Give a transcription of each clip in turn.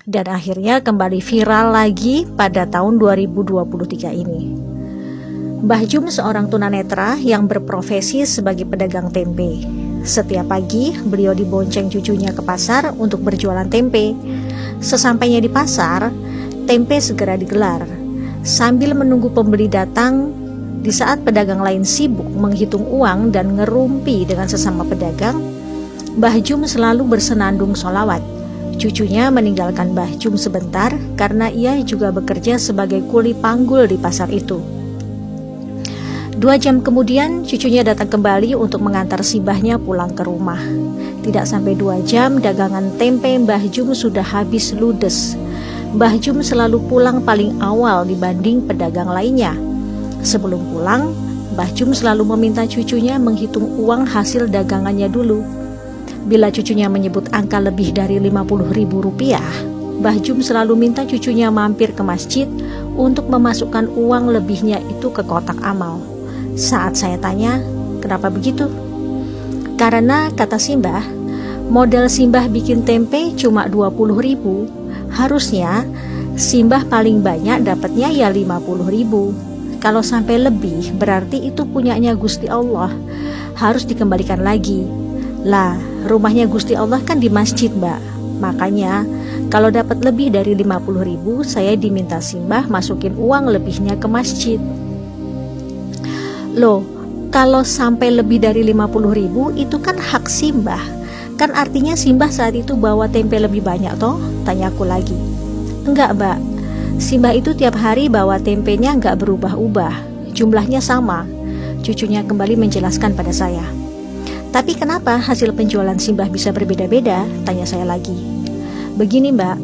dan akhirnya kembali viral lagi pada tahun 2023 ini. Mbah Jum seorang tunanetra yang berprofesi sebagai pedagang tempe. Setiap pagi beliau dibonceng cucunya ke pasar untuk berjualan tempe. Sesampainya di pasar, tempe segera digelar. Sambil menunggu pembeli datang, di saat pedagang lain sibuk menghitung uang dan ngerumpi dengan sesama pedagang, Mbah Jum selalu bersenandung sholawat. Cucunya meninggalkan Mbah Jum sebentar karena ia juga bekerja sebagai kuli panggul di pasar itu. 2 jam kemudian cucunya datang kembali untuk mengantar si mbahnya pulang ke rumah. Tidak sampai 2 jam dagangan tempe Mbah Jum sudah habis ludes. Mbah Jum selalu pulang paling awal dibanding pedagang lainnya. Sebelum pulang, Mbah Jum selalu meminta cucunya menghitung uang hasil dagangannya dulu. Bila cucunya menyebut angka lebih dari Rp50.000, Mbah Jum selalu minta cucunya mampir ke masjid untuk memasukkan uang lebihnya itu ke kotak amal. Saat saya tanya, kenapa begitu? Karena kata Simbah, modal Simbah bikin tempe cuma 20.000, harusnya Simbah paling banyak dapatnya ya 50.000. Kalau sampai lebih berarti itu punyanya Gusti Allah, harus dikembalikan lagi. Lah, rumahnya Gusti Allah kan di masjid, Mbak. Makanya kalau dapat lebih dari 50.000, saya diminta Simbah masukin uang lebihnya ke masjid. Loh, kalau sampai lebih dari 50.000 itu kan hak Simbah. Kan artinya Simbah saat itu bawa tempe lebih banyak toh? Tanyaku lagi. Enggak, Mbak. Simbah itu tiap hari bawa tempenya enggak berubah-ubah. Jumlahnya sama. Cucunya kembali menjelaskan pada saya. Tapi kenapa hasil penjualan Simbah bisa berbeda-beda? Tanya saya lagi. Begini, Mbak.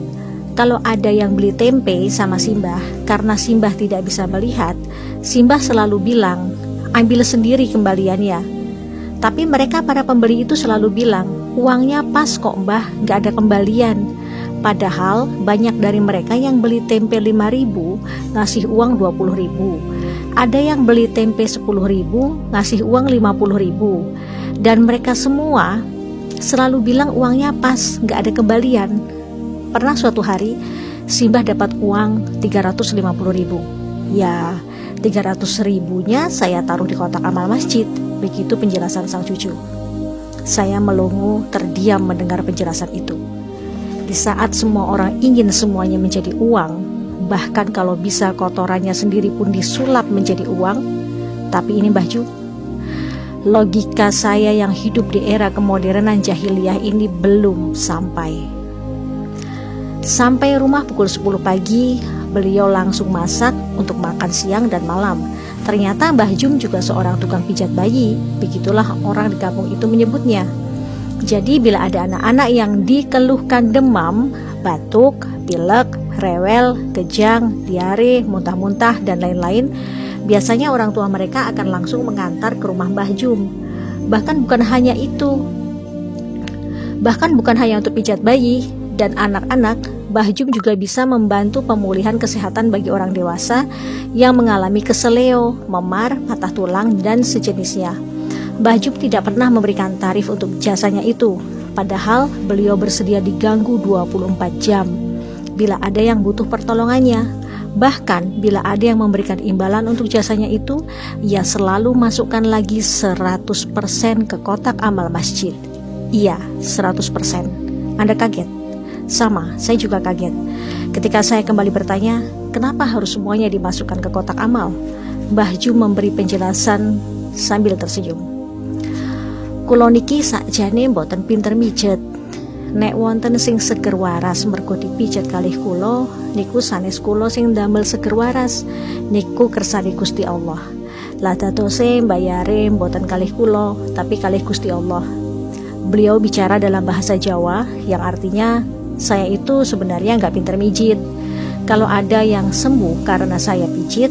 Kalau ada yang beli tempe sama Simbah, karena Simbah tidak bisa melihat, Simbah selalu bilang, ambil sendiri kembaliannya. Tapi mereka para pembeli itu selalu bilang, uangnya pas kok Mbah, gak ada kembalian. Padahal banyak dari mereka yang beli tempe 5.000 ngasih uang 20.000. Ada yang beli tempe 10.000 ngasih uang 50.000. Dan mereka semua selalu bilang uangnya pas, gak ada kembalian. Pernah suatu hari Simbah dapat uang 350.000. Ya, 300.000-nya saya taruh di kotak amal masjid. Begitu penjelasan sang cucu. Saya melongo terdiam mendengar penjelasan itu. Di saat semua orang ingin semuanya menjadi uang, bahkan kalau bisa kotorannya sendiri pun disulap menjadi uang, tapi ini Mbah Jum, logika saya yang hidup di era kemodernan jahiliyah ini belum sampai. Sampai rumah pukul 10 pagi, beliau langsung masak untuk makan siang dan malam. Ternyata Mbah Jum juga seorang tukang pijat bayi, begitulah orang di kampung itu menyebutnya. Jadi bila ada anak-anak yang dikeluhkan demam, batuk, pilek, rewel, kejang, diare, muntah-muntah, dan lain-lain, biasanya orang tua mereka akan langsung mengantar ke rumah Mbah Jum. Bahkan bukan hanya untuk pijat bayi dan anak-anak, Mbah Jum juga bisa membantu pemulihan kesehatan bagi orang dewasa yang mengalami keseleo, memar, patah tulang, dan sejenisnya. Mbah Jum tidak pernah memberikan tarif untuk jasanya itu, padahal beliau bersedia diganggu 24 jam bila ada yang butuh pertolongannya. Bahkan bila ada yang memberikan imbalan untuk jasanya itu, ia selalu masukkan lagi 100% ke kotak amal masjid. Iya, 100%. Anda kaget? Sama, saya juga kaget. Ketika saya kembali bertanya, kenapa harus semuanya dimasukkan ke kotak amal? Mbah Jum memberi penjelasan sambil tersenyum. Kulo niki sakjane mboten pinter mijet. Nek wonten sing seger waras mergo dipijet kalih kulo, niku sanes kulo sing ndamel seger waras. Niku kersane Gusti Allah. Lah dadose mbayare mboten kalih kulo, tapi kalih Gusti Allah. Beliau bicara dalam bahasa Jawa yang artinya, saya itu sebenarnya nggak pinter mijit. Kalau ada yang sembuh karena saya pijit,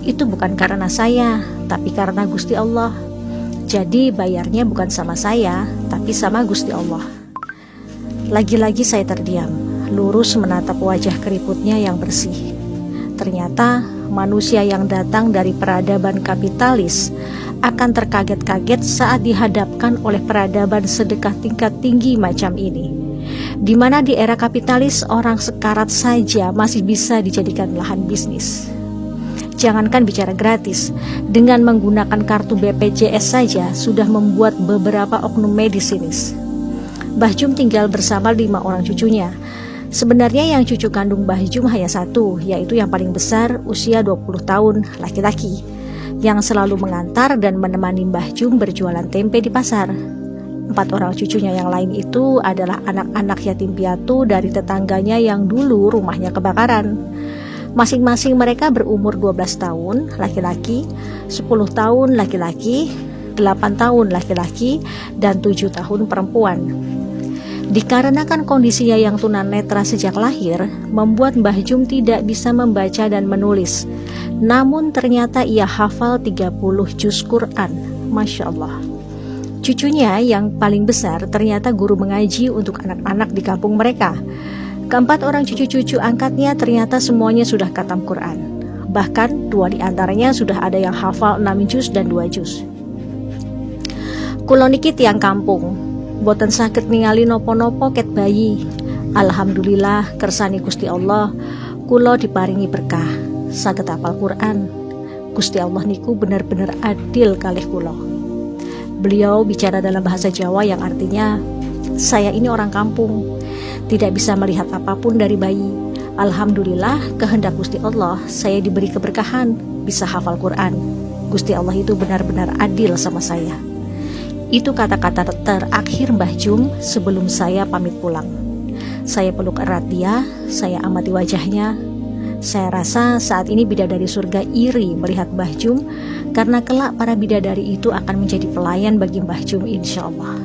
itu bukan karena saya, tapi karena Gusti Allah. Jadi bayarnya bukan sama saya, tapi sama Gusti Allah. Lagi-lagi saya terdiam, lurus menatap wajah keriputnya yang bersih. Ternyata manusia yang datang dari peradaban kapitalis akan terkaget-kaget saat dihadapkan oleh peradaban sedekah tingkat tinggi macam ini. di mana di era kapitalis orang sekarat saja masih bisa dijadikan lahan bisnis. Jangankan bicara gratis, dengan menggunakan kartu BPJS saja sudah membuat beberapa oknum medis sinis. Mbah Jum tinggal bersama 5 orang cucunya. Sebenarnya yang cucu kandung Mbah Jum hanya satu, yaitu yang paling besar usia 20 tahun, laki-laki, yang selalu mengantar dan menemani Mbah Jum berjualan tempe di pasar. 4 orang cucunya yang lain itu adalah anak-anak yatim piatu dari tetangganya yang dulu rumahnya kebakaran. Masing-masing mereka berumur 12 tahun laki-laki, 10 tahun laki-laki, 8 tahun laki-laki, dan 7 tahun perempuan. Dikarenakan kondisinya yang tunanetra sejak lahir, membuat Mbah Jum tidak bisa membaca dan menulis. Namun ternyata ia hafal 30 juz Quran. Masya Allah. Cucunya yang paling besar ternyata guru mengaji untuk anak-anak di kampung mereka. Keempat orang cucu-cucu angkatnya ternyata semuanya sudah khatam Quran. Bahkan 2 di antaranya sudah ada yang hafal 6 juz dan 2 juz. Kulo niki tiyang kampung, boten saged ningali nopo-nopo ket bayi. Alhamdulillah kersani Gusti Allah, kulo diparingi berkah, saged hafal Quran. Gusti Allah niku benar-benar adil kalih kulo. Beliau bicara dalam bahasa Jawa yang artinya, saya ini orang kampung, tidak bisa melihat apapun dari bayi. Alhamdulillah kehendak Gusti Allah saya diberi keberkahan bisa hafal Quran. Gusti Allah itu benar-benar adil sama saya. Itu kata-kata terakhir Mbah Jum sebelum saya pamit pulang. Saya peluk erat dia, saya amati wajahnya. Saya rasa saat ini bidadari surga iri melihat Mbah Jum, karena kelak para bidadari itu akan menjadi pelayan bagi Mbah Jum insya Allah.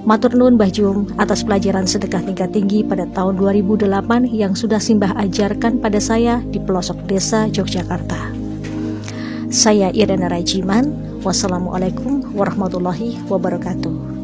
Matur nuwun Mbah Jum atas pelajaran sedekah tingkat tinggi pada tahun 2008 yang sudah Simbah ajarkan pada saya di pelosok desa Yogyakarta. Saya Irena Rajiman. Wassalamualaikum warahmatullahi wabarakatuh.